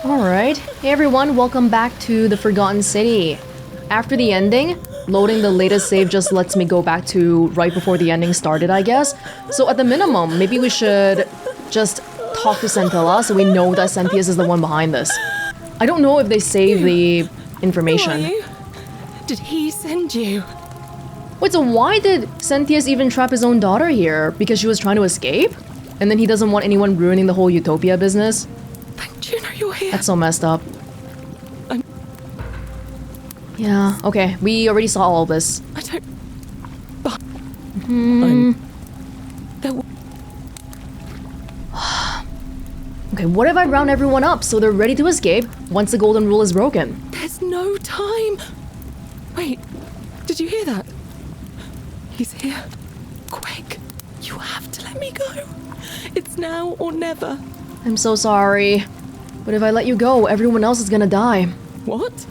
Alright, hey everyone, welcome back to the Forgotten City. After the ending, loading the latest save just lets me go back to right before the ending started, I guess. So at the minimum, maybe we should just talk to Centilla so we know that Centius is the one behind this. I don't know if they save the information. Who are you? Did he send you? Wait, so why did Centius even trap his own daughter here? Because she was trying to escape? And then he doesn't want anyone ruining the whole Utopia business? Thank you know you're here. That's so messed up. I'm... Yeah, okay, we already saw all this. I don't... But... I'm... There... Okay, what if I round everyone up so they're ready to escape once the golden rule is broken? There's no time. Wait, did you hear that? He's here. Quick, you have to let me go. It's now or never. I'm so sorry. But if I let you go, everyone else is gonna die. What?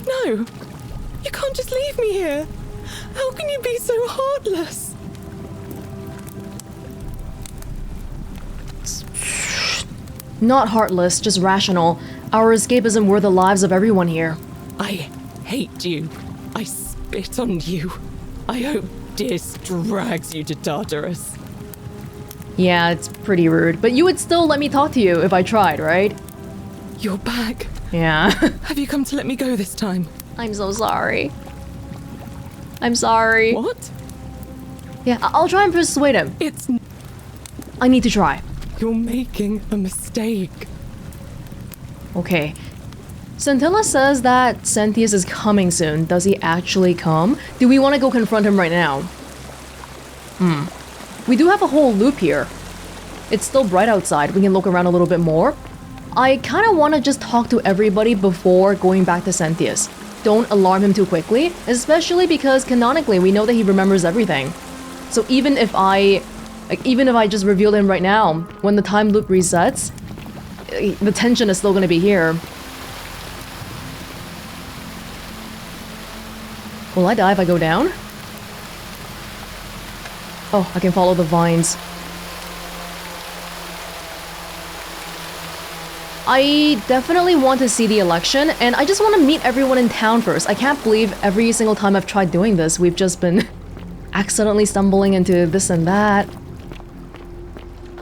No, you can't just leave me here. How can you be so heartless? Not heartless, just rational. Our escape isn't worth the lives of everyone here. I hate you. I spit on you. I hope Dis drags you to Tartarus. Yeah, it's pretty rude, but you would still let me talk to you if I tried, right? You're back. Yeah. Have you come to let me go this time? I'm so sorry. I'm sorry. What? Yeah, I'll try and persuade him. It's... I need to try. You're making a mistake. Okay. Centilla says that Centius is coming soon. Does he actually come? Do we want to go confront him right now? We do have a whole loop here. It's still bright outside. We can look around a little bit more. I kind of want to just talk to everybody before going back to Centius. Don't alarm him too quickly, especially because canonically we know that he remembers everything. So even if I just reveal him right now, when the time loop resets, the tension is still going to be here. Will I die if I go down? Oh, I can follow the vines. I definitely want to see the election, and I just want to meet everyone in town first. I can't believe every single time I've tried doing this, we've just been accidentally stumbling into this and that.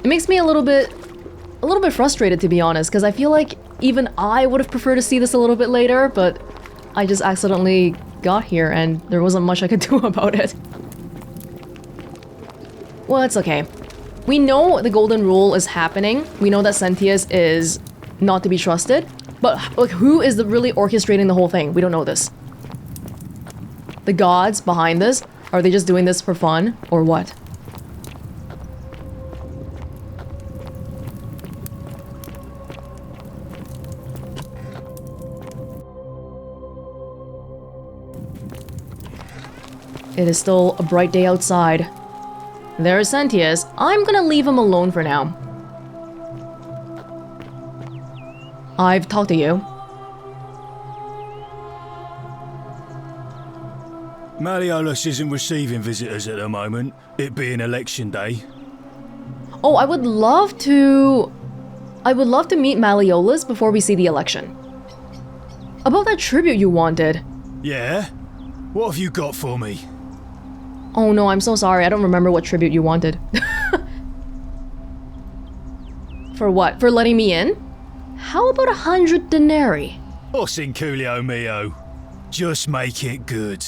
It makes me a little bit frustrated, to be honest, because I feel like even I would have preferred to see this a little bit later, but I just accidentally got here and there wasn't much I could do about it. Well, it's okay. We know the golden rule is happening. We know that Centius is not to be trusted, but like, who is really orchestrating the whole thing? We don't know this. The gods behind this? Are they just doing this for fun, or what? It is still a bright day outside. There's Centius. I'm gonna leave him alone for now. I've talked to you. Malleolus isn't receiving visitors at the moment, it being election day. Oh, I would love to meet Malleolus before we see the election. About that tribute you wanted. Yeah? What have you got for me? Oh no, I'm so sorry. I don't remember what tribute you wanted. For what? For letting me in? How about 100 denarii? Os inculio mio. Just make it good.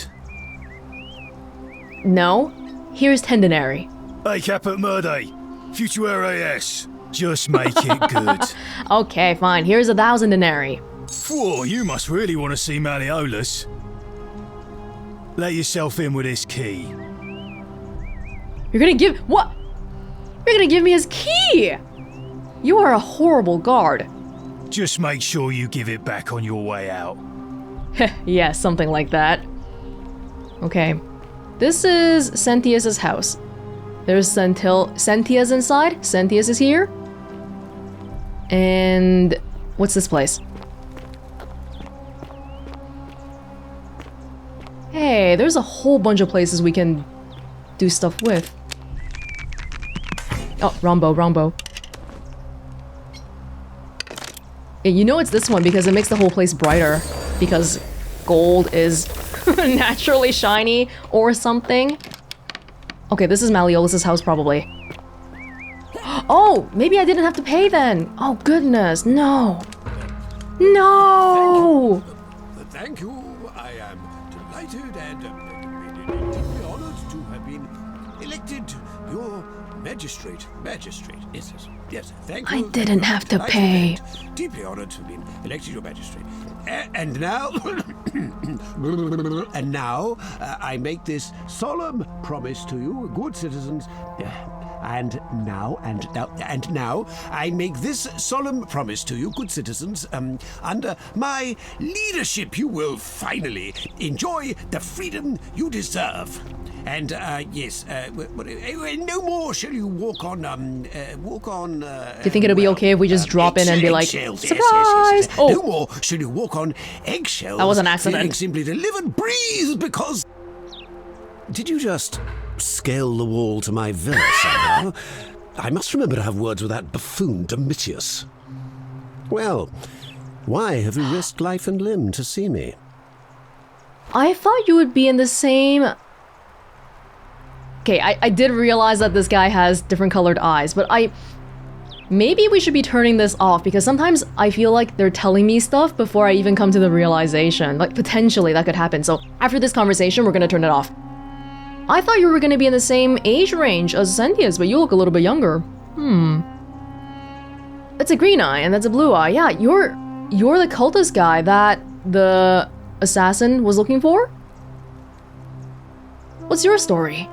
No. Here's 10 denarii. Hey caput murde. Futuere es. Just make it good. Okay, fine. Here's 1,000 denarii. Whoa, you must really want to see Malleolus. Let yourself in with this key. You're gonna give- what? You're gonna give me his key! You are a horrible guard. Just make sure you give it back on your way out. Yeah, something like that. Okay. This is Centius's house. There's Centius inside. Centius is here. And what's this place? Hey, there's a whole bunch of places we can do stuff with. Oh, Rombo. Yeah, you know it's this one because it makes the whole place brighter. Because gold is naturally shiny or something. Okay, this is Malleolus' house probably. Oh, maybe I didn't have to pay then. Oh goodness, no. No! Thank you. I am delighted and deeply honored to have been elected your magistrate. Magistrate, yes, thank you. I didn't have to pay. Deeply honored to have been elected your magistrate. And now, I make this solemn promise to you, good citizens. And now, I make this solemn promise to you, good citizens. Under my leadership, you will finally enjoy the freedom you deserve. And yes, no more shall you walk on. Do you think it'll be okay if we just drop in and be like, surprise? Yes. Oh, no more shall you walk on eggshells. That was an accident. Feeling simply to live and breathe because. Did you just scale the wall to my villa somehow? I must remember to have words with that buffoon Domitius. Well, why have you risked life and limb to see me? I thought you would be in the same... Okay, I did realize that this guy has different colored eyes, but maybe we should be turning this off because sometimes I feel like they're telling me stuff before I even come to the realization. Like, potentially that could happen. So after this conversation, we're gonna turn it off. I thought you were gonna be in the same age range as Centius, but you look a little bit younger. That's a green eye and that's a blue eye. Yeah, you're the cultist guy that the assassin was looking for? What's your story?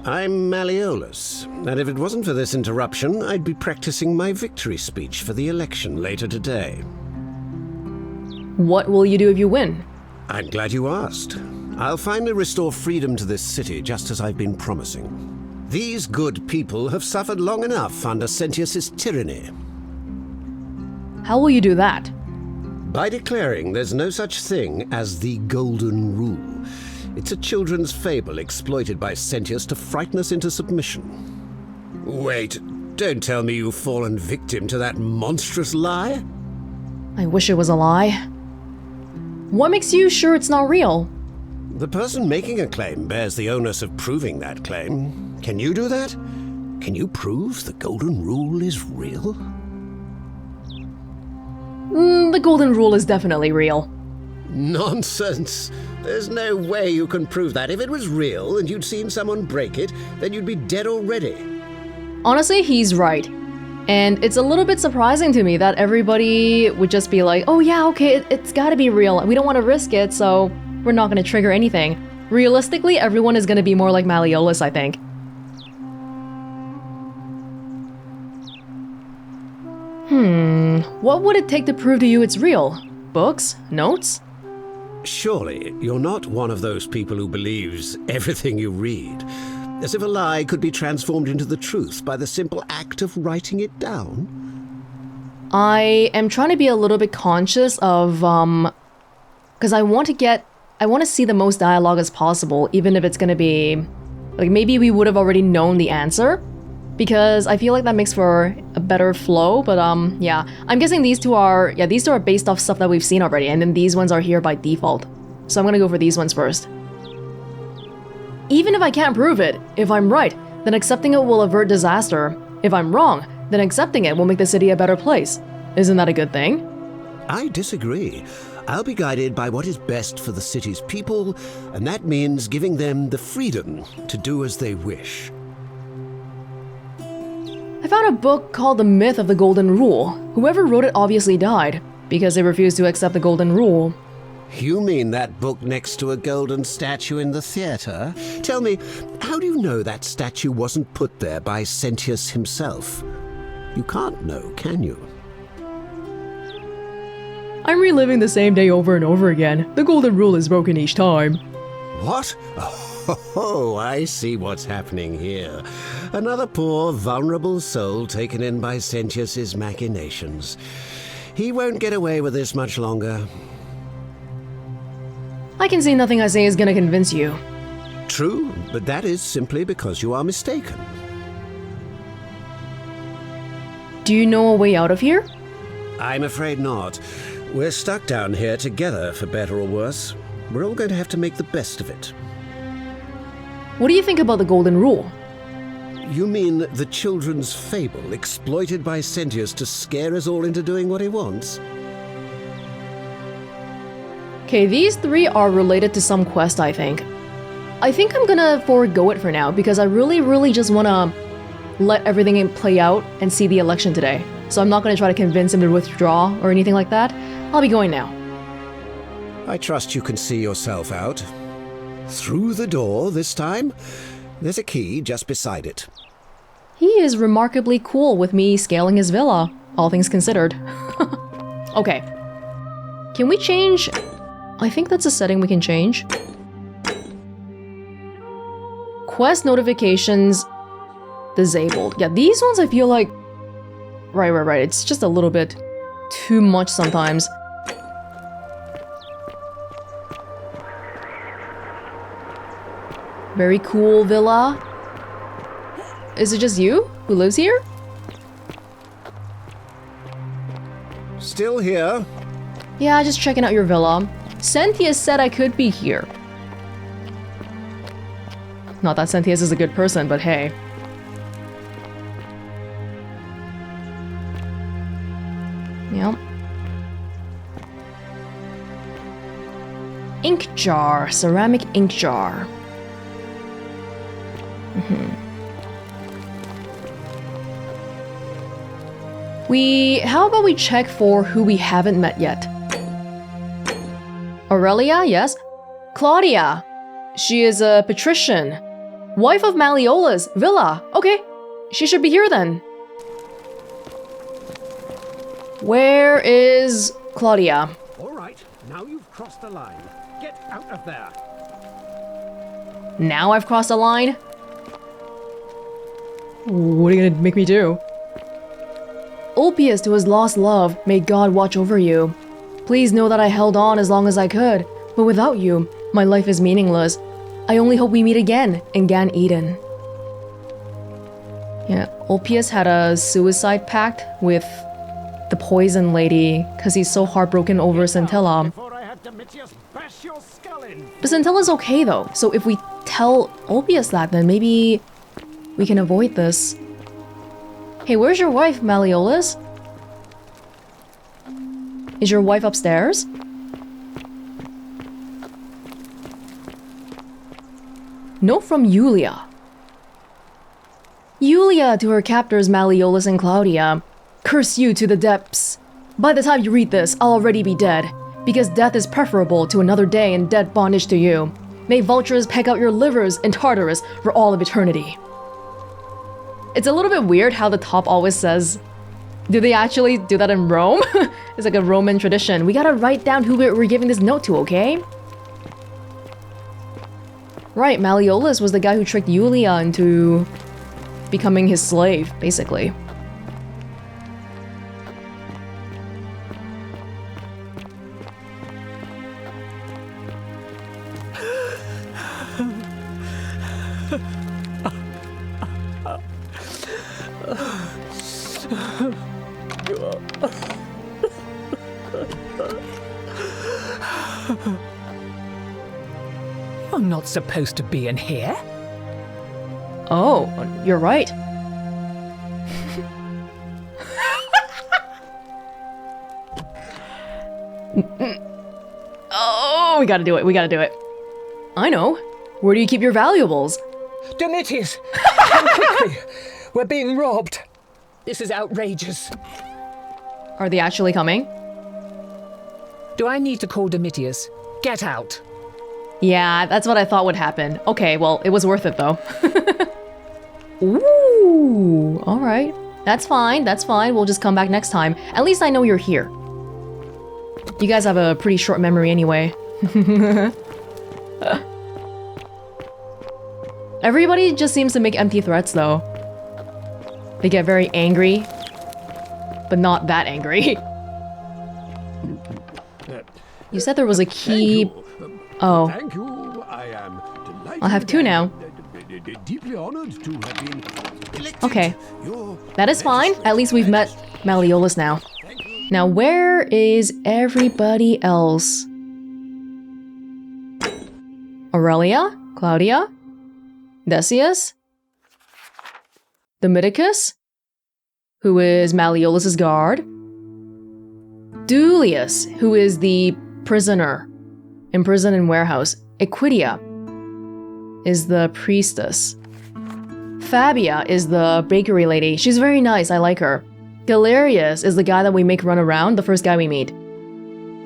I'm Malleolus, and if it wasn't for this interruption, I'd be practicing my victory speech for the election later today. What will you do if you win? I'm glad you asked. I'll finally restore freedom to this city, just as I've been promising. These good people have suffered long enough under Centius's tyranny. How will you do that? By declaring there's no such thing as the Golden Rule. It's a children's fable exploited by Centius to frighten us into submission. Wait, don't tell me you've fallen victim to that monstrous lie? I wish it was a lie. What makes you sure it's not real? The person making a claim bears the onus of proving that claim. Can you do that? Can you prove the Golden Rule is real? The Golden Rule is definitely real. Nonsense. There's no way you can prove that. If it was real and you'd seen someone break it, then you'd be dead already. Honestly, he's right. And it's a little bit surprising to me that everybody would just be like, oh yeah, okay, it's gotta be real. We don't want to risk it, so we're not gonna trigger anything. Realistically, everyone is gonna be more like Malleolus, I think. What would it take to prove to you it's real? Books? Notes? Surely you're not one of those people who believes everything you read, as if a lie could be transformed into the truth by the simple act of writing it down? I am trying to be a little bit conscious of, because I want to see the most dialogue as possible, even if it's gonna be, like, maybe we would have already known the answer, because I feel like that makes for a better flow, but yeah. I'm guessing these two are based off stuff that we've seen already, and then these ones are here by default. So I'm gonna go for these ones first. Even if I can't prove it, if I'm right, then accepting it will avert disaster. If I'm wrong, then accepting it will make the city a better place. Isn't that a good thing? I disagree. I'll be guided by what is best for the city's people, and that means giving them the freedom to do as they wish. I found a book called The Myth of the Golden Rule. Whoever wrote it obviously died, because they refused to accept the Golden Rule. You mean that book next to a golden statue in the theater? Tell me, how do you know that statue wasn't put there by Centius himself? You can't know, can you? I'm reliving the same day over and over again. The Golden Rule is broken each time. What? Oh, I see what's happening here. Another poor, vulnerable soul taken in by Centius's machinations. He won't get away with this much longer. I can see nothing I say is gonna convince you. True, but that is simply because you are mistaken. Do you know a way out of here? I'm afraid not. We're stuck down here together, for better or worse. We're all going to have to make the best of it. What do you think about the Golden Rule? You mean the children's fable exploited by Sentius to scare us all into doing what he wants? Okay, these three are related to some quest, I think. I think I'm gonna forego it for now because I really just wanna let everything play out and see the election today. So I'm not gonna try to convince him to withdraw or anything like that. I'll be going now. I trust you can see yourself out. Through the door this time? There's a key just beside it. He is remarkably cool with me scaling his villa, all things considered. Okay. Can we change? I think that's a setting we can change. Quest notifications disabled. Yeah, these ones I feel like... Right. It's just a little bit too much sometimes. Very cool villa. Is it just you who lives here? Still here? Yeah, just checking out your villa. Sentius said I could be here. Not that Sentius is a good person, but hey. Yep. Ink jar, ceramic ink jar. How about we check for who we haven't met yet? Aurelia, yes. Claudia. She is a patrician. Wife of Malleolus, Villa. Okay, she should be here then. Where is Claudia? All right, now you've crossed the line. Get out of there. Now I've crossed a line? What are you gonna make me do? Ulpius to his lost love, may God watch over you. Please know that I held on as long as I could, but without you, my life is meaningless. I only hope we meet again in Gan Eden. Yeah, Ulpius had a suicide pact with the poison lady because he's so heartbroken over Scintilla. But Scintilla's okay though, so if we tell Ulpius that, then maybe we can avoid this. Hey, where's your wife, Malleolus? Is your wife upstairs? Note from Yulia. Yulia to her captors Malleolus and Claudia. Curse you to the depths. By the time you read this, I'll already be dead, because death is preferable to another day in dead bondage to you. May vultures peck out your livers in Tartarus for all of eternity. It's a little bit weird how the top always says, do they actually do that in Rome? It's like a Roman tradition. We gotta write down who we're giving this note to, okay? Right, Malleolus was the guy who tricked Yulia into becoming his slave, basically. You're not supposed to be in here. Oh, you're right. Oh, we gotta do it, we gotta do it. I know. Where do you keep your valuables? Domitius, come quickly. We're being robbed. This is outrageous. Are they actually coming? Do I need to call Domitius? Get out. Yeah, that's what I thought would happen. Okay, well, it was worth it though. Ooh, alright. That's fine, that's fine. We'll just come back next time. At least I know you're here. You guys have a pretty short memory anyway. Everybody just seems to make empty threats though. They get very angry, but not that angry. You said there was a key. Oh. Thank you. I am delighted. I'll have two now. Deeply honored to have been neglected. Okay. Your That is fine. At least we've met Malleolus now. Now, where is everybody else? Aurelia? Claudia? Decius? Domiticus? Who is Malleolus's guard? Dulius, who is the prisoner, imprisoned in warehouse. Equidia is the priestess. Fabia is the bakery lady. She's very nice, I like her. Galerius is the guy that we make run around, the first guy we meet.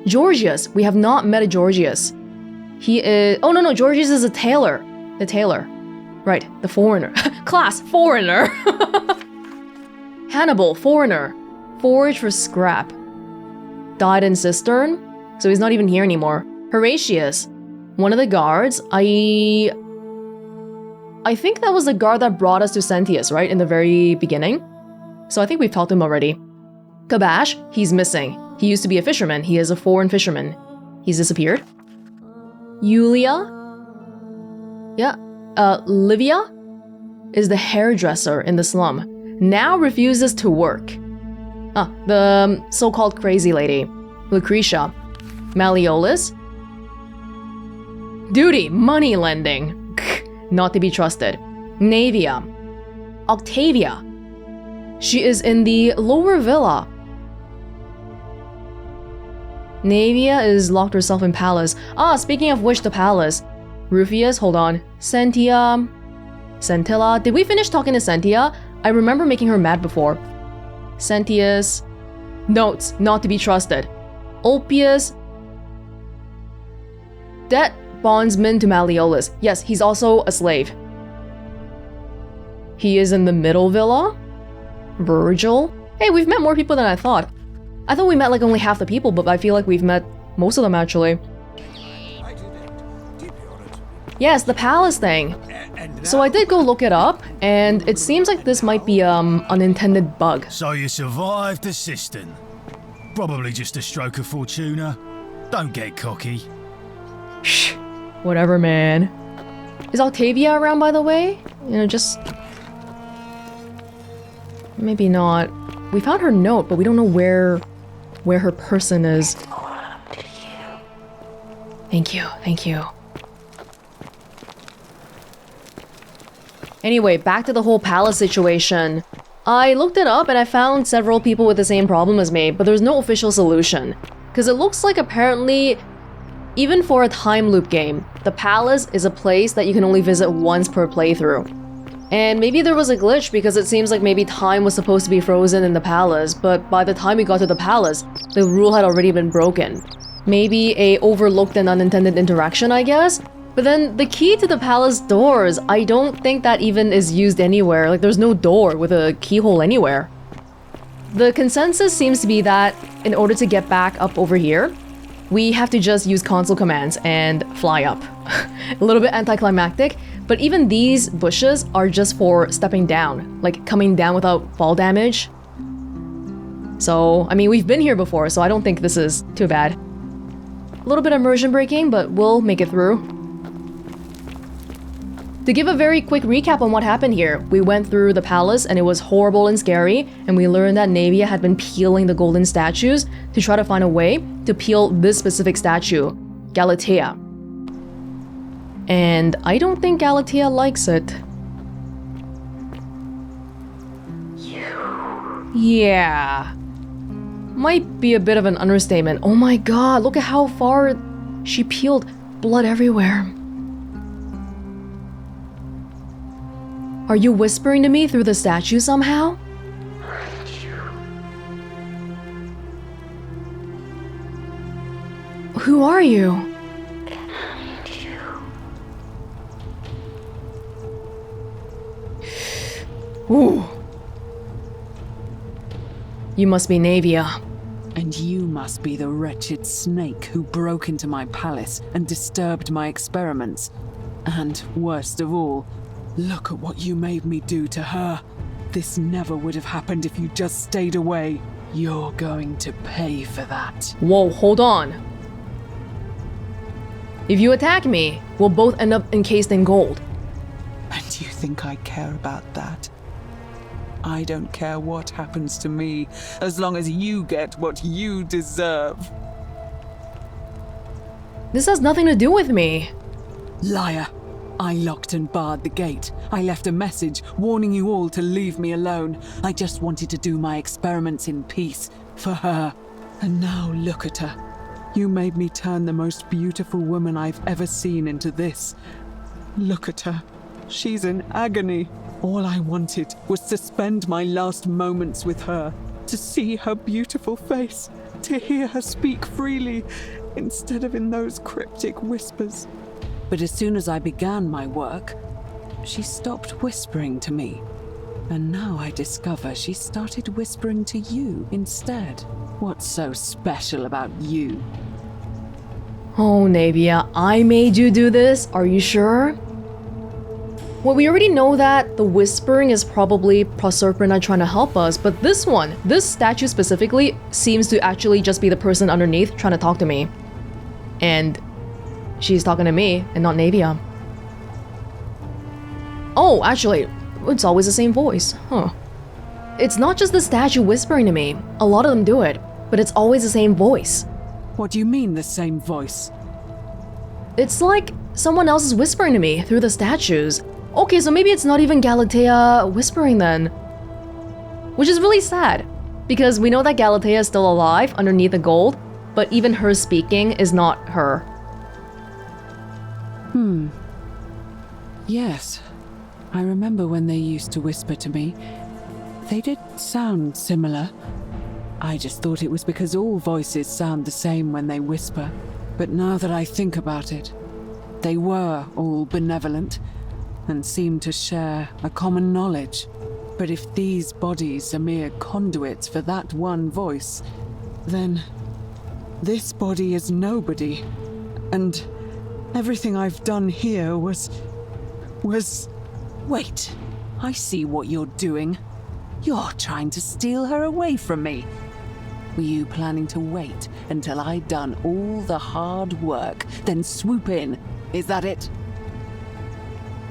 Georgius, we have not met a Georgius. He is... Oh, no, Georgius is a tailor. The tailor. Right, the foreigner. Class, foreigner. Hannibal, foreigner. Forage for scrap. Died in cistern, so he's not even here anymore. Horatius, one of the guards. I think that was the guard that brought us to Sentius, right, in the very beginning. So I think we've talked to him already. Kabash, he's missing. He used to be a fisherman. He is a foreign fisherman. He's disappeared. Yulia? Yeah. Livia is the hairdresser in the slum. Now refuses to work. The so-called crazy lady. Lucretia. Malleolus. Duty, money lending. Not to be trusted. Navia. Octavia. She is in the lower villa. Navia is locked herself in palace. Speaking of which, the palace. Rufius, hold on. Sentia. Centilla. Did we finish talking to Sentia? I remember making her mad before. Sentius. Notes, not to be trusted. Ulpius. Debt bondsman to Malleolus. Yes, he's also a slave. He is in the middle villa. Virgil. Hey, we've met more people than I thought. I thought we met like only half the people, but I feel like we've met most of them actually. Yes, the palace thing. So I did go look it up, and it seems like this might be unintended bug. So you survived the cistern. Probably just a stroke of fortuna. Don't get cocky. Shh. Whatever, man. Is Octavia around, by the way? You know, just... Maybe not. We found her note, but we don't know where her person is. Thank you, thank you. Anyway, back to the whole palace situation. I looked it up and I found several people with the same problem as me, but there's no official solution. Because it looks like apparently, even for a time loop game, the palace is a place that you can only visit once per playthrough. And maybe there was a glitch because it seems like maybe time was supposed to be frozen in the palace, but by the time we got to the palace, the rule had already been broken. Maybe a overlooked and unintended interaction, I guess? But then the key to the palace doors, I don't think that even is used anywhere. Like, there's no door with a keyhole anywhere. The consensus seems to be that in order to get back up over here, we have to just use console commands and fly up. A little bit anticlimactic, but even these bushes are just for stepping down, like coming down without fall damage. So, I mean, we've been here before, so I don't think this is too bad. A little bit immersion breaking, but we'll make it through. To give a very quick recap on what happened here, we went through the palace and it was horrible and scary, and we learned that Navia had been peeling the golden statues to try to find a way to peel this specific statue, Galatea. And I don't think Galatea likes it. Yeah. Might be a bit of an understatement. Oh my god, look at how far she peeled. Blood everywhere. Are you whispering to me through the statue somehow? Who are you? Ooh. You must be Navia. And you must be the wretched snake who broke into my palace and disturbed my experiments. And worst of all, look at what you made me do to her. This never would have happened if you just stayed away. You're going to pay for that. Whoa, hold on. If you attack me, we'll both end up encased in gold. And you think I care about that? I don't care what happens to me, as long as you get what you deserve. This has nothing to do with me. Liar. I locked and barred the gate. I left a message warning you all to leave me alone. I just wanted to do my experiments in peace, for her. And now look at her. You made me turn the most beautiful woman I've ever seen into this. Look at her. She's in agony. All I wanted was to spend my last moments with her, to see her beautiful face, to hear her speak freely, instead of in those cryptic whispers. But as soon as I began my work, she stopped whispering to me. And now I discover she started whispering to you instead. What's so special about you? Oh, Navia, I made you do this? Are you sure? Well, we already know that the whispering is probably Proserpina trying to help us, but this statue specifically, seems to actually just be the person underneath trying to talk to me. And she's talking to me and not Navia. Oh, actually, it's always the same voice, huh? It's not just the statue whispering to me. A lot of them do it, but it's always the same voice. What do you mean, the same voice? It's like someone else is whispering to me through the statues. Okay, so maybe it's not even Galatea whispering then. Which is really sad, because we know that Galatea is still alive underneath the gold, but even her speaking is not her. Yes. I remember when they used to whisper to me. They did sound similar. I just thought it was because all voices sound the same when they whisper. But now that I think about it, they were all benevolent and seemed to share a common knowledge. But if these bodies are mere conduits for that one voice, then this body is nobody. And everything I've done here was... Wait, I see what you're doing. You're trying to steal her away from me. Were you planning to wait until I'd done all the hard work, then swoop in? Is that it?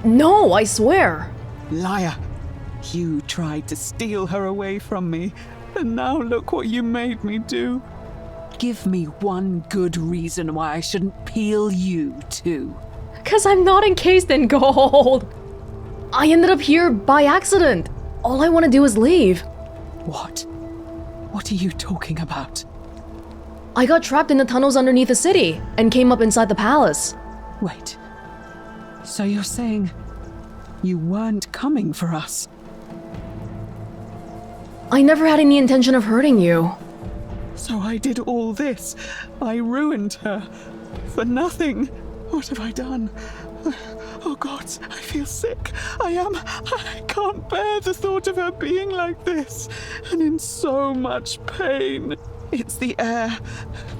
No, I swear. Liar. You tried to steal her away from me, and now look what you made me do. Give me one good reason why I shouldn't peel you too. 'Cause I'm not encased in gold. I ended up here by accident. All I want to do is leave. What? What are you talking about? I got trapped in the tunnels underneath the city and came up inside the palace. Wait. So you're saying you weren't coming for us? I never had any intention of hurting you. So I did all this. I ruined her. For nothing. What have I done? Oh gods, I feel sick. I can't bear the thought of her being like this, and in so much pain. It's the air,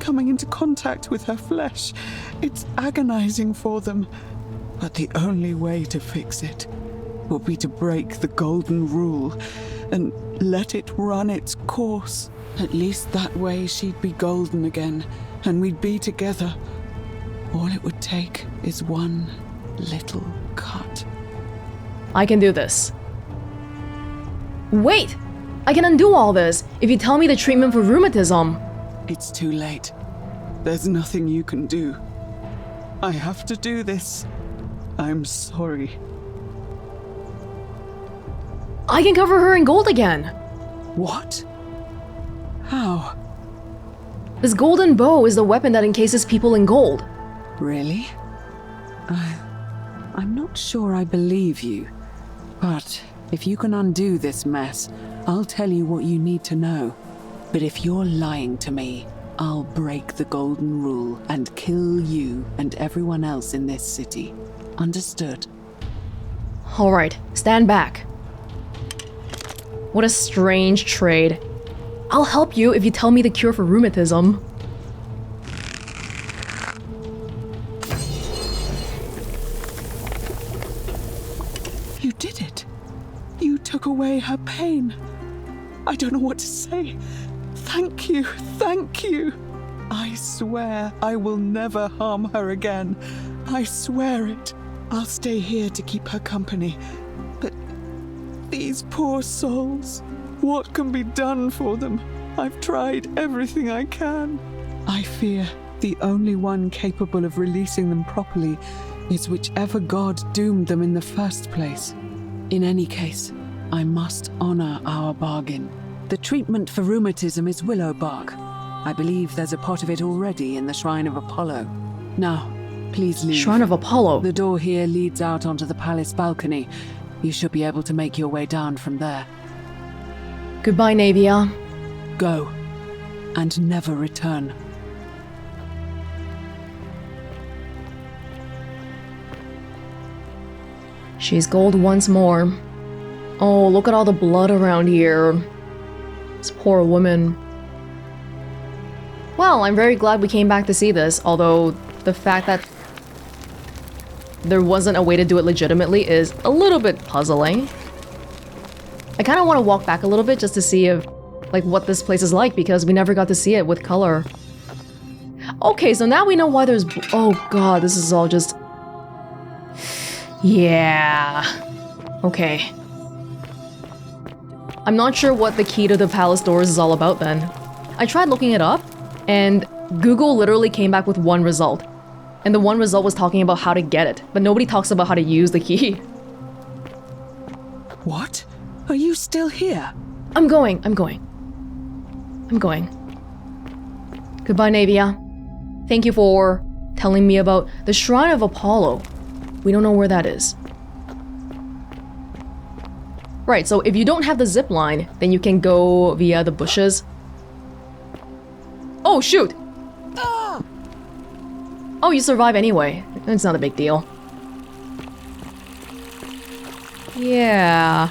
coming into contact with her flesh. It's agonizing for them. But the only way to fix it will be to break the golden rule and let it run its course. At least that way she'd be golden again, and we'd be together. All it would take is one little cut. I can do this. Wait! I can undo all this if you tell me the treatment for rheumatism. It's too late. There's nothing you can do. I have to do this. I'm sorry. I can cover her in gold again. What? How? This golden bow is the weapon that encases people in gold. Really? I'm not sure I believe you. But if you can undo this mess, I'll tell you what you need to know. But if you're lying to me, I'll break the golden rule and kill you and everyone else in this city. Understood? Alright, stand back. What a strange trade. I'll help you if you tell me the cure for rheumatism. You did it. You took away her pain. I don't know what to say. Thank you, thank you. I swear I will never harm her again. I swear it. I'll stay here to keep her company. But These poor souls. What can be done for them? I've tried everything I can. I fear the only one capable of releasing them properly is whichever god doomed them in the first place. In any case, I must honor our bargain. The treatment for rheumatism is willow bark. I believe there's a pot of it already in the Shrine of Apollo. Now, please leave. Shrine of Apollo? The door here leads out onto the palace balcony. You should be able to make your way down from there. Goodbye, Navia. Go, and never return. She's gold once more. Oh, look at all the blood around here. This poor woman. Well, I'm very glad we came back to see this, although the fact that there wasn't a way to do it legitimately is a little bit puzzling. I kind of want to walk back a little bit just to see if, like, what this place is like, because we never got to see it with color. Okay, so now we know why there's... Oh god, this is all just... Yeah... Okay. I'm not sure what the key to the palace doors is all about then. I tried looking it up, and Google literally came back with one result. And the one result was talking about how to get it, but nobody talks about how to use the key. What? Are you still here? I'm going. Goodbye, Navia. Thank you for telling me about the Shrine of Apollo. We don't know where that is. Right, so if you don't have the zip line, then you can go via the bushes. Oh, shoot! Oh, you survive anyway. It's not a big deal. Yeah.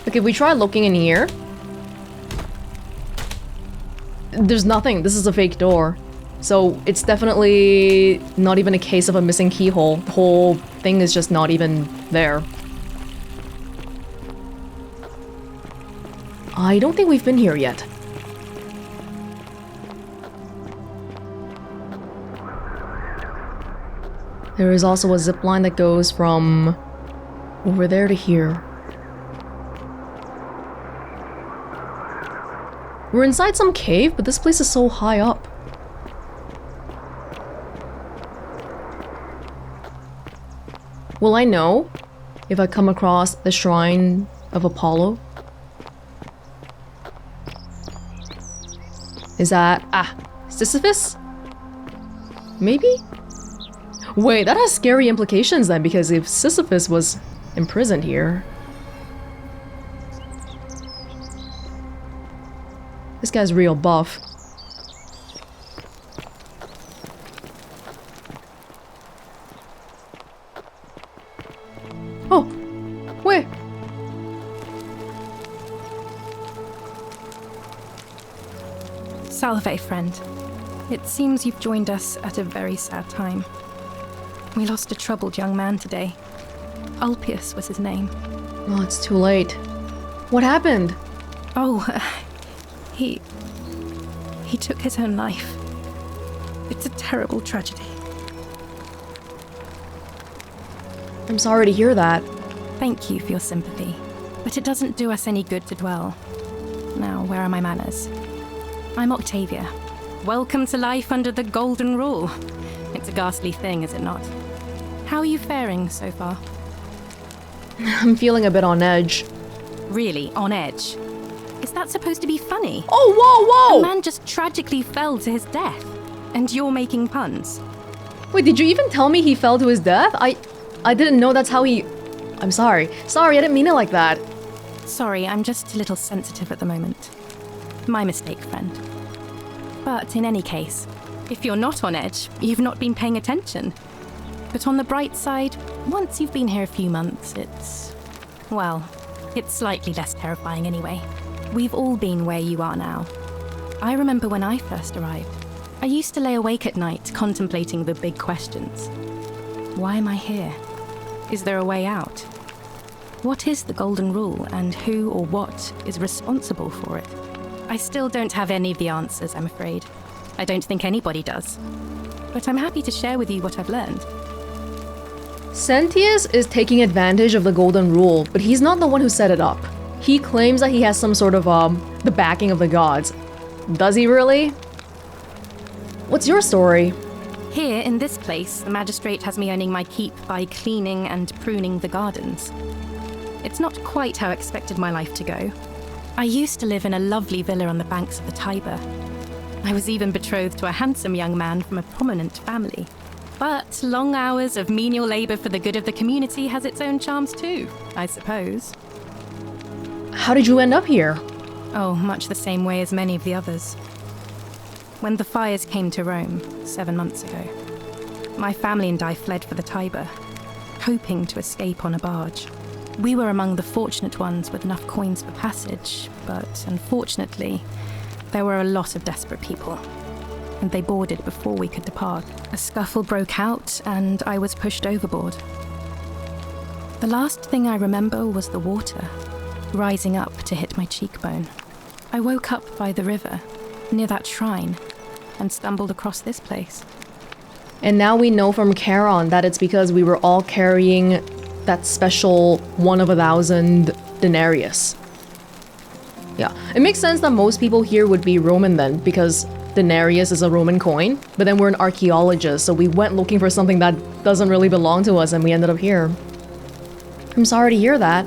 Okay, we try looking in here. There's nothing. This is a fake door. So it's definitely not even a case of a missing keyhole. The whole thing is just not even there. I don't think we've been here yet. There is also a zip line that goes from over there to here. We're inside some cave, but this place is so high up. Will I know if I come across the Shrine of Apollo? Is that... Sisyphus? Maybe? Wait, that has scary implications then, because if Sisyphus was imprisoned here... This guy's real buff. Oh! Where? Salve, friend. It seems you've joined us at a very sad time. We lost a troubled young man today. Ulpius was his name. Oh, it's too late. What happened? Oh, he took his own life. It's a terrible tragedy. I'm sorry to hear that. Thank you for your sympathy, but it doesn't do us any good to dwell. Now, where are my manners? I'm Octavia. Welcome to life under the Golden Rule. It's a ghastly thing, is it not? How are you faring so far? I'm feeling a bit on edge. Really, on edge? Is that supposed to be funny? Oh, whoa, A whoa! man just tragically fell to his death, and you're making puns. Wait, did you even tell me he fell to his death? I didn't know that's how he... I'm sorry. Sorry, I didn't mean it like that. Sorry, I'm just a little sensitive at the moment. My mistake, friend. But in any case, if you're not on edge, you've not been paying attention. But on the bright side, once you've been here a few months, it's... well, it's slightly less terrifying anyway. We've all been where you are now. I remember when I first arrived. I used to lay awake at night contemplating the big questions. Why am I here? Is there a way out? What is the Golden Rule, and who or what is responsible for it? I still don't have any of the answers, I'm afraid. I don't think anybody does. But I'm happy to share with you what I've learned. Sentius is taking advantage of the golden rule, but he's not the one who set it up. He claims that he has some sort of, the backing of the gods. Does he really? What's your story? Here, in this place, the magistrate has me earning my keep by cleaning and pruning the gardens. It's not quite how I expected my life to go. I used to live in a lovely villa on the banks of the Tiber. I was even betrothed to a handsome young man from a prominent family. But long hours of menial labour for the good of the community has its own charms too, I suppose. How did you end up here? Oh, much the same way as many of the others. When the fires came to Rome 7 months ago, my family and I fled for the Tiber, hoping to escape on a barge. We were among the fortunate ones with enough coins for passage, but unfortunately, there were a lot of desperate people, and they boarded before we could depart. A scuffle broke out, and I was pushed overboard. The last thing I remember was the water, rising up to hit my cheekbone. I woke up by the river, near that shrine, and stumbled across this place. And now we know from Charon that it's because we were all carrying that special 1 of 1,000 denarius. Yeah, it makes sense that most people here would be Roman then, because denarius is a Roman coin, but then we're an archaeologist, so we went looking for something that doesn't really belong to us and we ended up here. I'm sorry to hear that.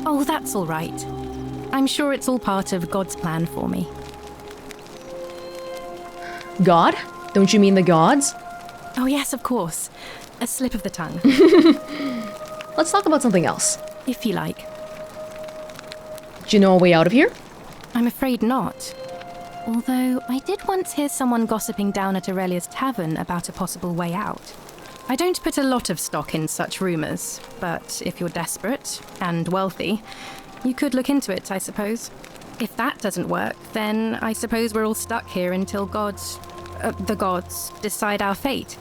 Oh, that's all right. I'm sure it's all part of God's plan for me. God? Don't you mean the gods? Oh yes, of course. A slip of the tongue. Let's talk about something else. If you like. Do you know a way out of here? I'm afraid not. Although, I did once hear someone gossiping down at Aurelia's tavern about a possible way out. I don't put a lot of stock in such rumours, but if you're desperate and wealthy, you could look into it, I suppose. If that doesn't work, then I suppose we're all stuck here until the gods decide our fate.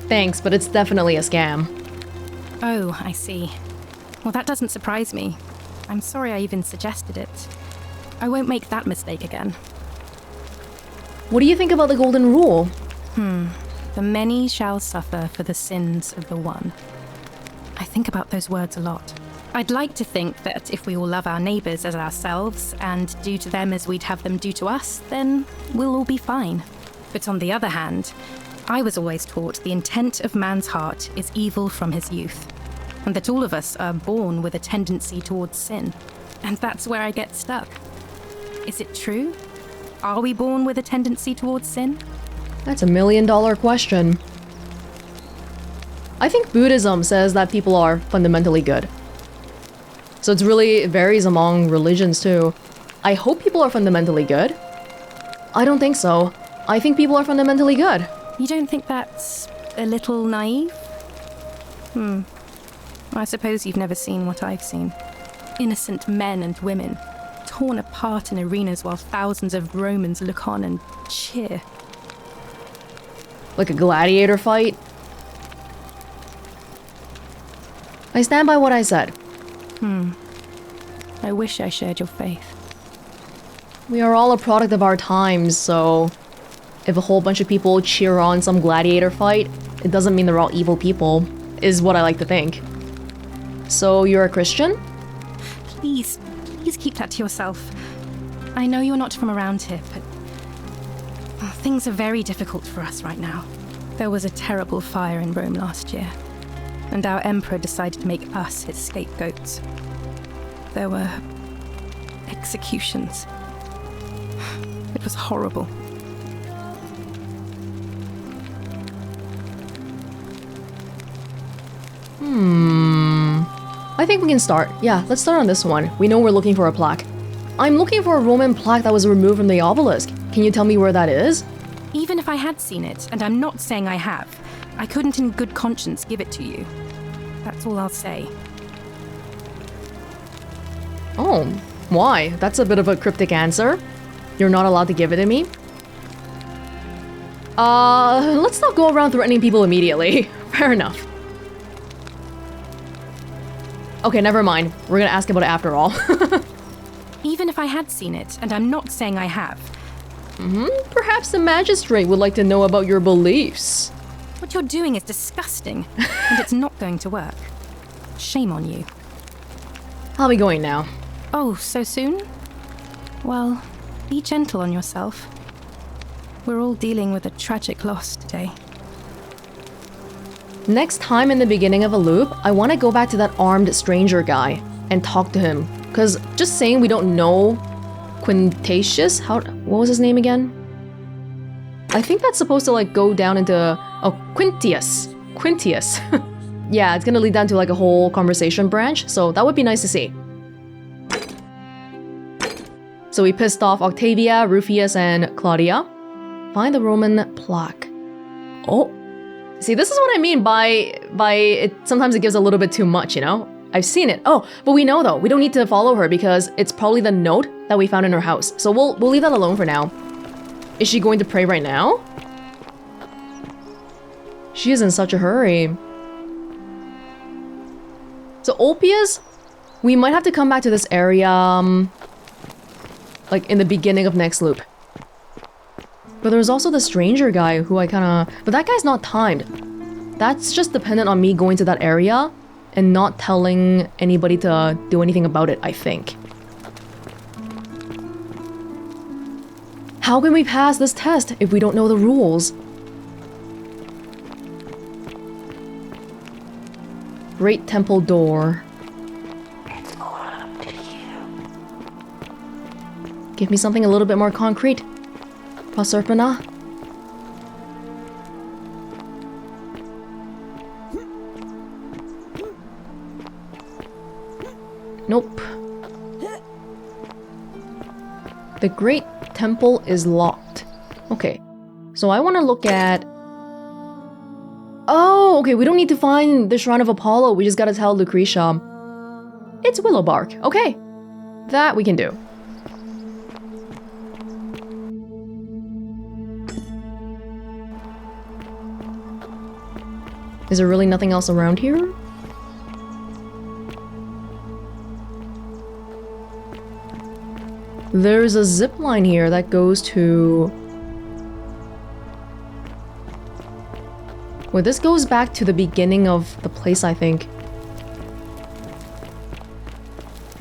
Thanks, but it's definitely a scam. Oh, I see. Well, that doesn't surprise me. I'm sorry I even suggested it. I won't make that mistake again. What do you think about the golden rule? The many shall suffer for the sins of the one. I think about those words a lot. I'd like to think that if we all love our neighbours as ourselves and do to them as we'd have them do to us, then we'll all be fine. But on the other hand, I was always taught the intent of man's heart is evil from his youth, and that all of us are born with a tendency towards sin. And that's where I get stuck. Is it true? Are we born with a tendency towards sin? That's $1 million question. I think Buddhism says that people are fundamentally good. So it varies among religions too. I hope people are fundamentally good. I don't think so. I think people are fundamentally good. You don't think that's a little naive? I suppose you've never seen what I've seen. Innocent men and women, torn apart in arenas while thousands of Romans look on and cheer. Like a gladiator fight? I stand by what I said. I wish I shared your faith. We are all a product of our times, so if a whole bunch of people cheer on some gladiator fight, it doesn't mean they're all evil people, is what I like to think. So you're a Christian? Please keep that to yourself. I know you're not from around here, but things are very difficult for us right now. There was a terrible fire in Rome last year, and our emperor decided to make us his scapegoats. There were executions. It was horrible. I think we can start. Yeah, let's start on this one. We know we're looking for a plaque. I'm looking for a Roman plaque that was removed from the obelisk. Can you tell me where that is? Even if I had seen it, and I'm not saying I have, I couldn't in good conscience give it to you. That's all I'll say. Oh, why? That's a bit of a cryptic answer. You're not allowed to give it to me? Let's not go around threatening people immediately. Fair enough. Okay, never mind. We're gonna ask about it after all. Even if I had seen it, and I'm not saying I have. Perhaps the magistrate would like to know about your beliefs. What you're doing is disgusting, and it's not going to work. Shame on you. I'll be going now. Oh, so soon? Well, be gentle on yourself. We're all dealing with a tragic loss today. Next time in the beginning of a loop, I want to go back to that armed stranger guy and talk to him. Because just saying we don't know Quintatius? What was his name again? I think that's supposed to like go down into... Oh, Quintius. Yeah, it's gonna lead down to like a whole conversation branch, so that would be nice to see. So we pissed off Octavia, Rufius, and Claudia. Find the Roman plaque. Oh. See, this is what I mean by it. Sometimes it gives a little bit too much, you know? I've seen it. Oh, but we know though, we don't need to follow her because it's probably the note that we found in her house. So we'll leave that alone for now. Is she going to pray right now? She is in such a hurry. So Ulpius, we might have to come back to this area, like in the beginning of next loop. But there's also the stranger guy who I kinda... But that guy's not timed. That's just dependent on me going to that area and not telling anybody to do anything about it, I think. How can we pass this test if we don't know the rules? Great temple door. It's all up to you. Give me something a little bit more concrete. Proserpina. Nope. The Great Temple is locked. Okay. So I want to look at... Oh, okay, we don't need to find the Shrine of Apollo. We just gotta tell Lucretia. It's willow bark. Okay. That we can do. Is there really nothing else around here? There's a zip line here that goes to... Well, this goes back to the beginning of the place, I think.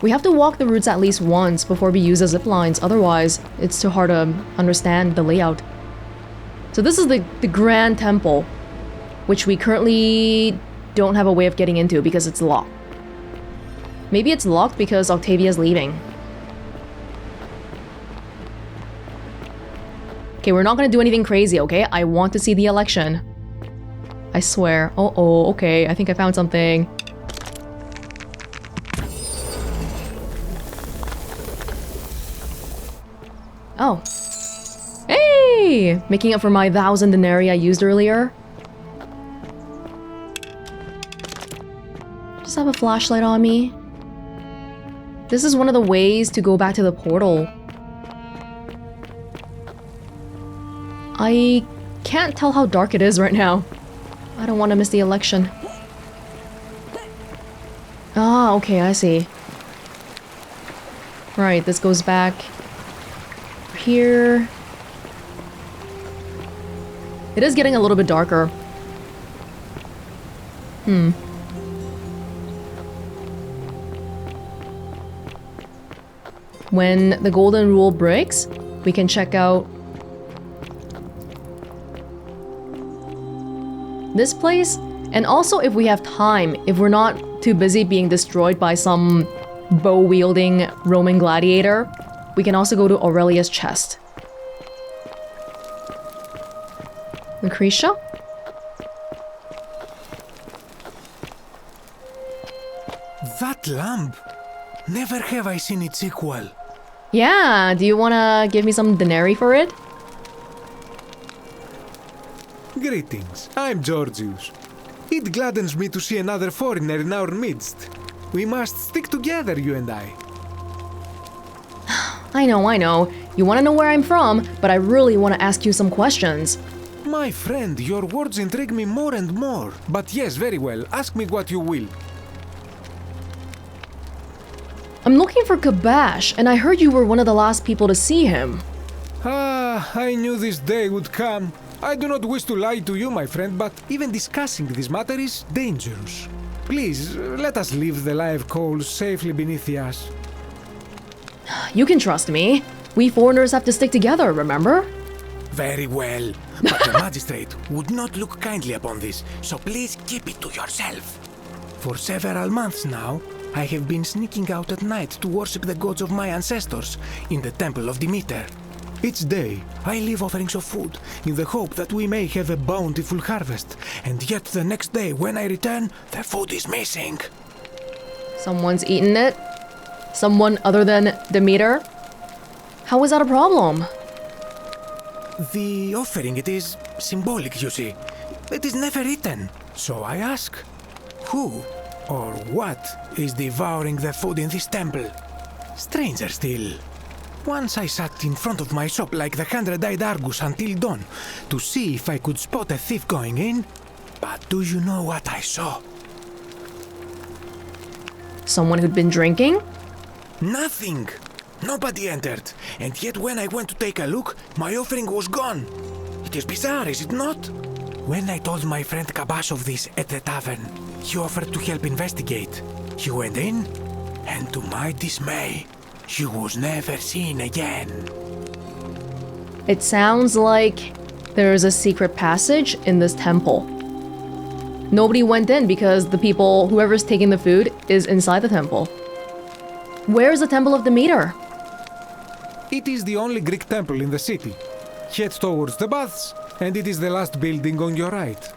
We have to walk the routes at least once before we use the zip lines, otherwise it's too hard to understand the layout. So this is the Grand Temple, which we currently don't have a way of getting into because it's locked. Maybe it's locked because Octavia's leaving. Okay, we're not gonna do anything crazy, okay? I want to see the election. I swear. Oh, okay, I think I found something. Oh. Hey! Making up for my 1,000 denarii I used earlier. Just have a flashlight on me. This is one of the ways to go back to the portal. I can't tell how dark it is right now. I don't want to miss the election. Ah, okay, I see. Right, this goes back here. It is getting a little bit darker. When the golden rule breaks, we can check out this place, and also if we have time, if we're not too busy being destroyed by some bow-wielding Roman gladiator, we can also go to Aurelius' chest. Lucretia? That lamp! Never have I seen its equal. Yeah, do you wanna give me some denarii for it? Greetings, I'm Georgius. It gladdens me to see another foreigner in our midst. We must stick together, you and I. I know. You wanna know where I'm from, but I really wanna ask you some questions. My friend, your words intrigue me more and more. But yes, very well, ask me what you will. I'm looking for Kabash, and I heard you were one of the last people to see him. Ah, I knew this day would come. I do not wish to lie to you, my friend, but even discussing this matter is dangerous. Please, let us leave the live coals safely beneath the ash. You can trust me. We foreigners have to stick together, remember? Very well, but the magistrate would not look kindly upon this, so please keep it to yourself. For several months now, I have been sneaking out at night to worship the gods of my ancestors in the Temple of Demeter. Each day, I leave offerings of food in the hope that we may have a bountiful harvest, and yet the next day when I return, the food is missing. Someone's eaten it? Someone other than Demeter? How is that a problem? The offering, it is symbolic, you see. It is never eaten. So I ask, who or what is devouring the food in this temple? Stranger still. Once I sat in front of my shop like the 100-eyed Argus until dawn to see if I could spot a thief going in. But do you know what I saw? Someone who'd been drinking? Nothing. Nobody entered. And yet when I went to take a look, my offering was gone. It is bizarre, is it not? When I told my friend Kabash of this at the tavern, he offered to help investigate. He went in, and to my dismay, she was never seen again. It sounds like there's a secret passage in this temple. Nobody went in because the people, whoever's taking the food, is inside the temple. Where's the Temple of Demeter? It is the only Greek temple in the city. Head towards the baths, and it is the last building on your right.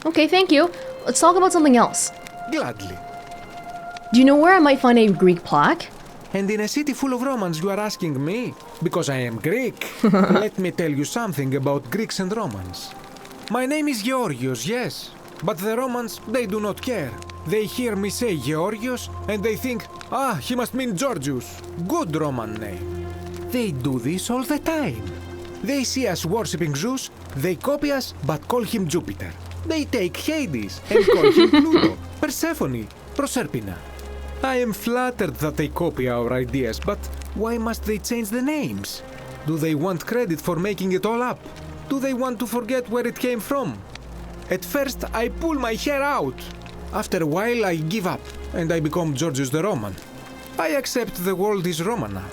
Okay, thank you. Let's talk about something else. Gladly. Do you know where I might find a Greek plaque? And in a city full of Romans, you are asking me? Because I am Greek. Let me tell you something about Greeks and Romans. My name is Georgios, yes. But the Romans, they do not care. They hear me say Georgios, and they think, ah, he must mean Georgius. Good Roman name. They do this all the time. They see us worshipping Zeus, they copy us, but call him Jupiter. They take Hades and call him Pluto, Persephone, Proserpina. I am flattered that they copy our ideas, but why must they change the names? Do they want credit for making it all up? Do they want to forget where it came from? At first, I pull my hair out. After a while, I give up, and I become Georgius the Roman. I accept the world is Roman now.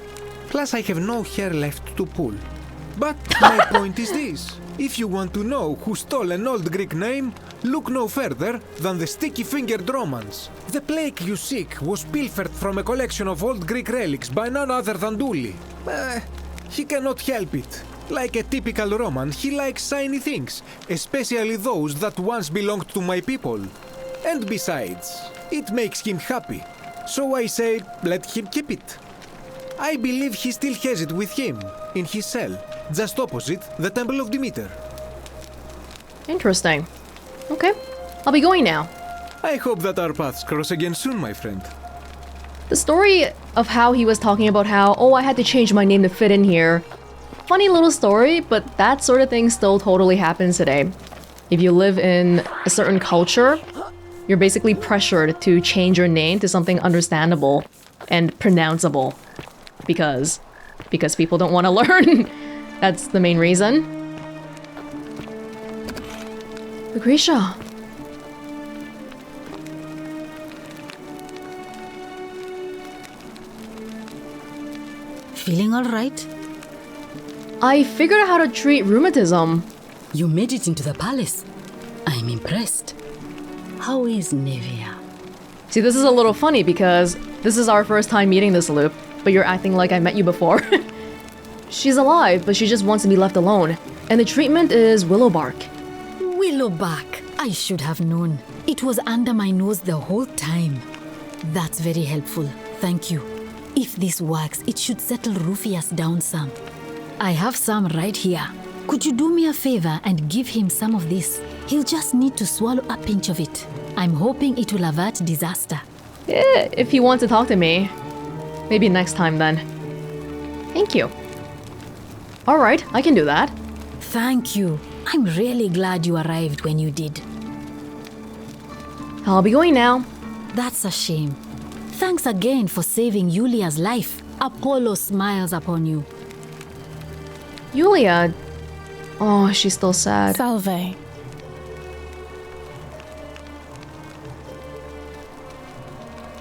Plus, I have no hair left to pull. But my point is this. If you want to know who stole an old Greek name, look no further than the sticky-fingered Romans. The plague you seek was pilfered from a collection of old Greek relics by none other than Duli. He cannot help it. Like a typical Roman, he likes shiny things, especially those that once belonged to my people. And besides, it makes him happy. So I say, let him keep it. I believe he still has it with him, in his cell, just opposite the Temple of Demeter. Interesting. Okay, I'll be going now. I hope that our paths cross again soon, my friend. The story of how he was talking about how, oh, I had to change my name to fit in here. Funny little story, but that sort of thing still totally happens today. If you live in a certain culture, you're basically pressured to change your name to something understandable and pronounceable. Because people don't want to learn. That's the main reason. Lucretia. Feeling all right? I figured out how to treat rheumatism. You made it into the palace. I'm impressed. How is Nevia? See, this is a little funny because this is our first time meeting this loop, but you're acting like I met you before. She's alive, but she just wants to be left alone. And the treatment is willow bark. Willow bark. I should have known. It was under my nose the whole time. That's very helpful. Thank you. If this works, it should settle Rufius down some. I have some right here. Could you do me a favor and give him some of this? He'll just need to swallow a pinch of it. I'm hoping it will avert disaster. Yeah, if he wants to talk to me. Maybe next time then. Thank you. Alright, I can do that. Thank you. I'm really glad you arrived when you did. I'll be going now. That's a shame. Thanks again for saving Yulia's life. Apollo smiles upon you. Yulia. Oh, she's still sad. Salve.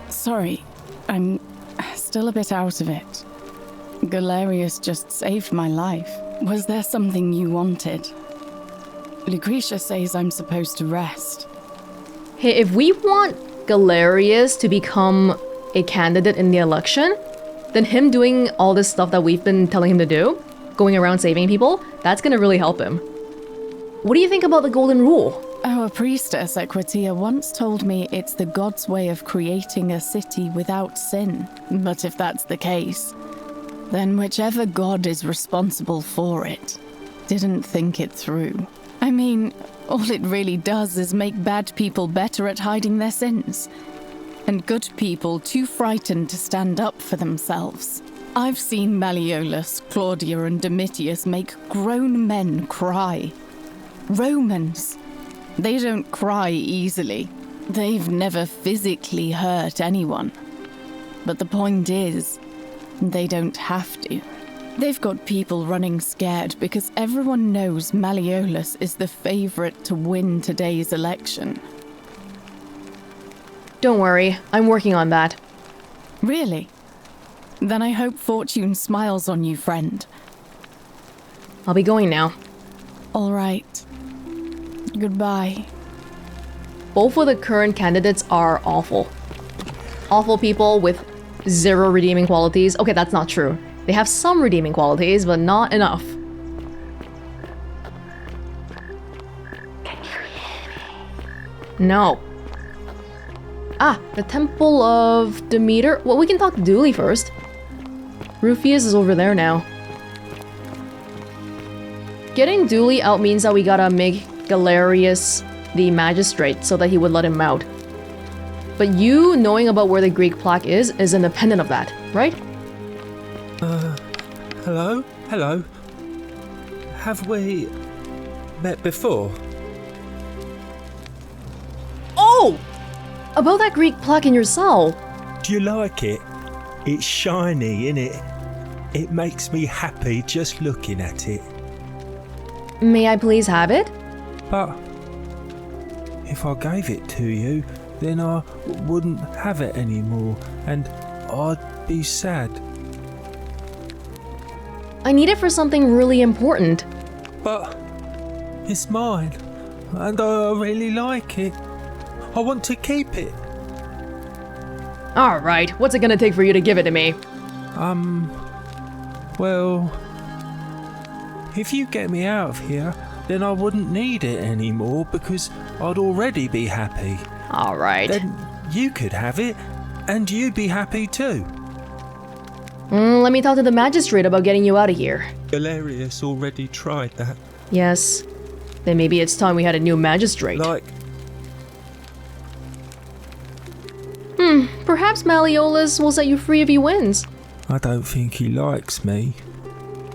Sorry, I'm still a bit out of it. Galerius just saved my life. Was there something you wanted? Lucretia says I'm supposed to rest. Hey, if we want Galerius to become a candidate in the election, then him doing all this stuff that we've been telling him to do, going around saving people, that's gonna really help him. What do you think about the golden rule? Our priestess Equitia once told me it's the god's way of creating a city without sin. But if that's the case, then whichever god is responsible for it didn't think it through. I mean, all it really does is make bad people better at hiding their sins, and good people too frightened to stand up for themselves. I've seen Malleolus, Claudia, and Domitius make grown men cry. Romans. They don't cry easily. They've never physically hurt anyone. But the point is, they don't have to. They've got people running scared because everyone knows Malleolus is the favorite to win today's election. Don't worry, I'm working on that. Really? Then I hope fortune smiles on you, friend. I'll be going now. All right. Goodbye. Both of the current candidates are awful. Awful people with zero redeeming qualities. Okay, that's not true. They have some redeeming qualities, but not enough. No. Ah, the Temple of Demeter. Well, we can talk to Dooley first. Rufius is over there now. Getting Dooley out means that we gotta make Galerius the magistrate so that he would let him out. But you knowing about where the Greek plaque is independent of that, right? Hello? Hello? Have we met before? Oh! About that Greek plaque in your cell. Do you like it? It's shiny, innit? It makes me happy just looking at it. May I please have it? But if I gave it to you, then I wouldn't have it anymore, and I'd be sad. I need it for something really important. But it's mine, and I really like it. I want to keep it. Alright, what's it gonna take for you to give it to me? Well, if you get me out of here, then I wouldn't need it anymore because I'd already be happy. Alright. Then you could have it, and you'd be happy too. Let me talk to the magistrate about getting you out of here. Galerius already tried that. Yes. Then maybe it's time we had a new magistrate. Perhaps Malleolus will set you free if he wins. I don't think he likes me.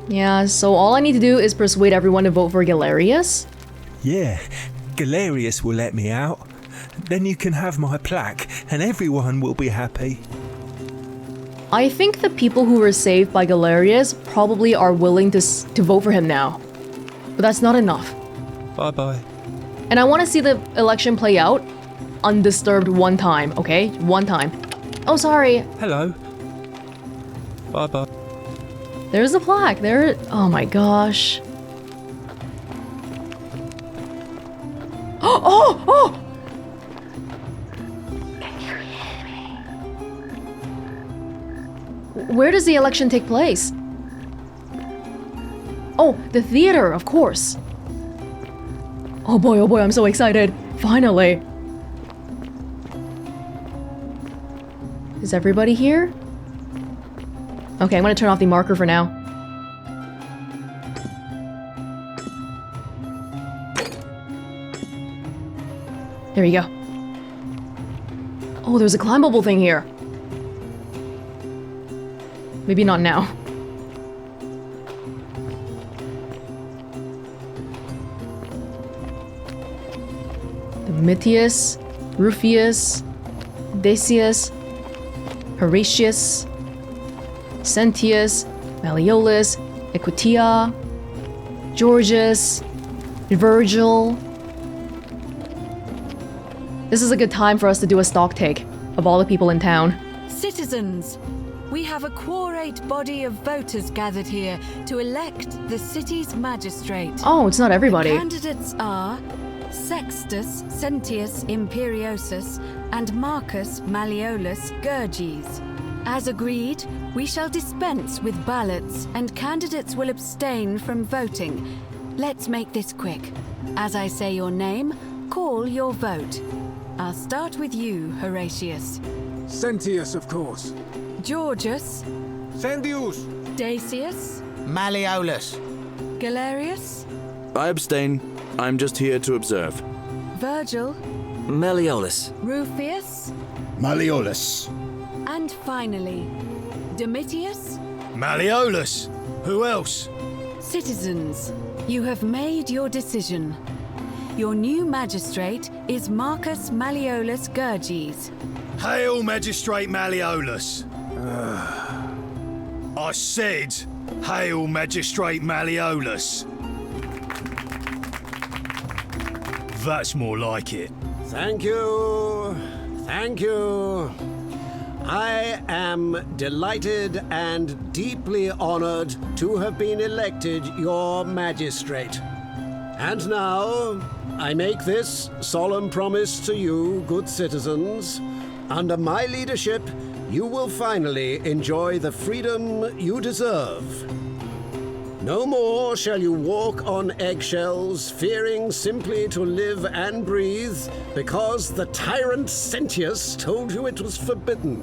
Yeah, so all I need to do is persuade everyone to vote for Galerius? Yeah, Galerius will let me out. Then you can have my plaque, and everyone will be happy. I think the people who were saved by Galerius probably are willing to vote for him now. But that's not enough. Bye-bye. And I want to see the election play out undisturbed one time, okay? One time. Oh, sorry. Hello. Bye-bye. There's the plaque. There. Oh my gosh. Oh! Where does the election take place? Oh, the theater, of course. Oh boy, I'm so excited. Finally. Is everybody here? Okay, I'm gonna turn off the marker for now. There you go. Oh, there's a climbable thing here. Maybe not now. Domitius, Rufius, Decius, Horatius, Sentius, Malleolus, Equitia, Georgius, Virgil. This is a good time for us to do a stock take of all the people in town. Citizens, we have a quorate body of voters gathered here to elect the city's magistrate. Oh, it's not everybody. The candidates are Sextus Sentius Imperiosus and Marcus Malleolus Gurges. As agreed, we shall dispense with ballots and candidates will abstain from voting. Let's make this quick. As I say your name, call your vote. I'll start with you, Horatius. Sentius, of course. Georgius. Sentius. Dacius. Malleolus. Galerius. I abstain. I'm just here to observe. Virgil. Malleolus. Rufius. Malleolus. And finally, Domitius. Malleolus. Who else? Citizens, you have made your decision. Your new magistrate is Marcus Malleolus Gurges. Hail, Magistrate Malleolus. I said, hail, Magistrate Malleolus. That's more like it. Thank you. Thank you. I am delighted and deeply honored to have been elected your magistrate. And now, I make this solemn promise to you, good citizens. Under my leadership, you will finally enjoy the freedom you deserve. No more shall you walk on eggshells, fearing simply to live and breathe, because the tyrant Sentius told you it was forbidden.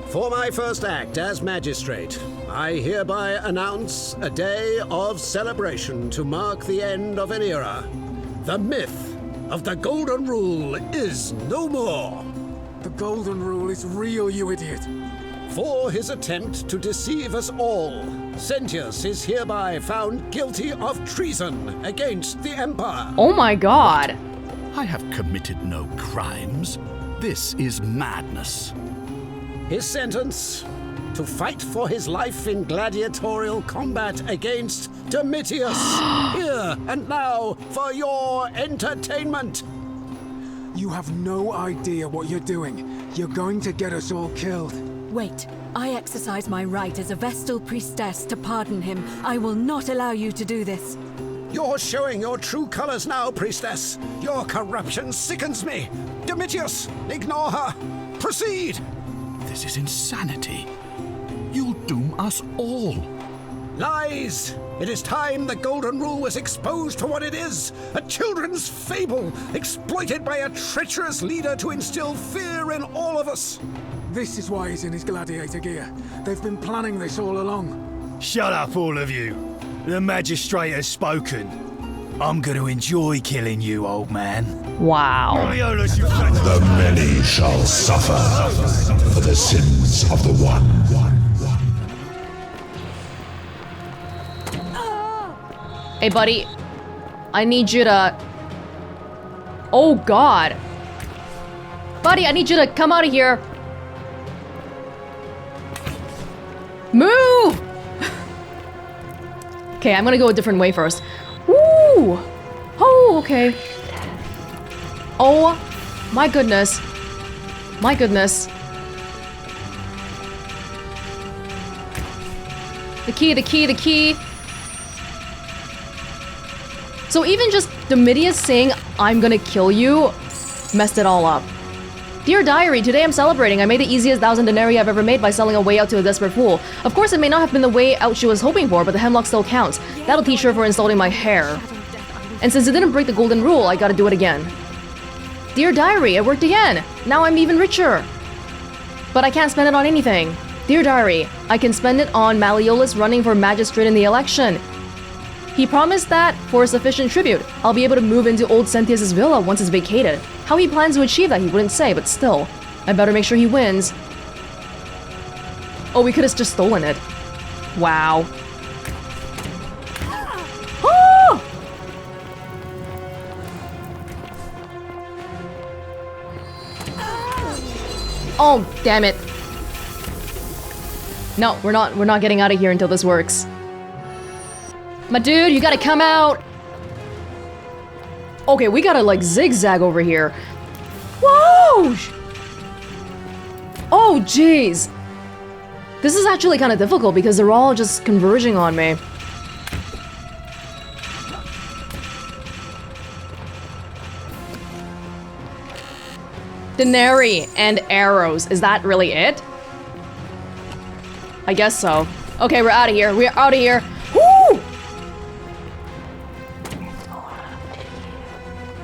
For my first act as magistrate, I hereby announce a day of celebration to mark the end of an era. The myth of the Golden Rule is no more. The Golden Rule is real, you idiot. For his attempt to deceive us all, Sentius is hereby found guilty of treason against the Empire. Oh my god. I have committed no crimes. This is madness. His sentence: to fight for his life in gladiatorial combat against Domitius. Here and now for your entertainment. You have no idea what you're doing. You're going to get us all killed. Wait, I exercise my right as a Vestal priestess to pardon him. I will not allow you to do this. You're showing your true colors now, priestess. Your corruption sickens me. Domitius, ignore her. Proceed. This is insanity. You'll doom us all. Lies! It is time the Golden Rule was exposed for what it is, a children's fable, exploited by a treacherous leader to instill fear in all of us. This is why he's in his gladiator gear. They've been planning this all along. Shut up, all of you. The magistrate has spoken. I'm going to enjoy killing you, old man. Wow. Malleolus, you the many shall suffer for the sins of the one. Hey, buddy. I need you to... Oh, God. Buddy, I need you to come out of here. Move! Okay, I'm gonna go a different way first. Woo! Oh, okay. Oh, my goodness. My goodness. The key, the key, the key. So even just Domitius saying, I'm gonna kill you, messed it all up. Dear Diary, today I'm celebrating. I made the easiest 1,000 denarii I've ever made by selling a way out to a desperate fool. Of course, it may not have been the way out she was hoping for, but the hemlock still counts. That'll teach her for insulting my hair. And since it didn't break the golden rule, I gotta do it again. Dear Diary, it worked again. Now I'm even richer. But I can't spend it on anything. Dear Diary, I can spend it on Malleolus running for magistrate in the election. He promised that, for a sufficient tribute, I'll be able to move into old Sentius' villa once it's vacated. How he plans to achieve that he wouldn't say, but still. I better make sure he wins. Oh, we could have just stolen it. Wow. Oh! Oh, damn it. No, we're not getting out of here until this works. My dude, you gotta come out. Okay, we gotta like zigzag over here. Whoa! Oh, jeez. This is actually kind of difficult because they're all just converging on me. Denari and arrows. Is that really it? I guess so. Okay, we're out of here. We're out of here. Woo!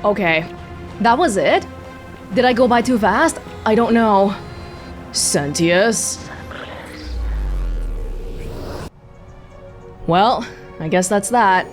Okay. That was it? Did I go by too fast? I don't know. Sentius. Well, I guess that's that.